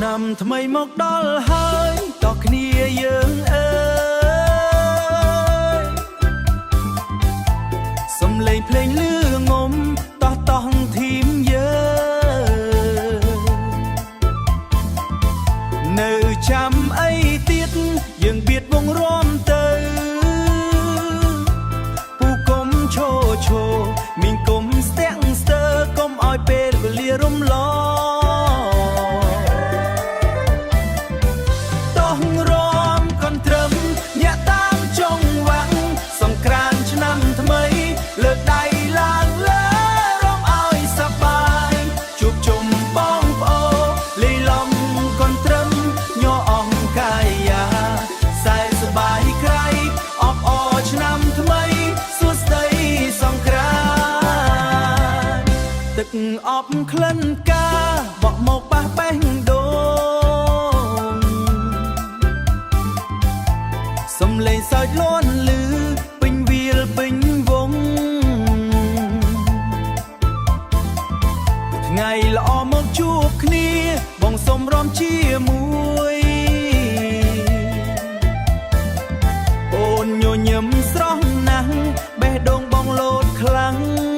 ឆ្នាំថ្មីមកដល់ហើយតោះគ្នាយើងអើយសំឡេងភ្លេងលឺងំតោះតោះធីមយើងនៅចាំអីទៀតយើងបៀតវងរំទៅពូកុំឈោឈោមីងកុំស្ទាក់ស្ទើកុំឲ្យពេលវេលារំលងអបក្លិនកាបក់មកប៉ះបេះដូងសំឡេងសើចលាន់លឺពេញវាលពេញវងថ្ងៃល្អមកជួបគ្នាបងសុំរំជាមួយអូនញញឹមស្រស់ណាស់បេះដូងបងលោតខ្លាំង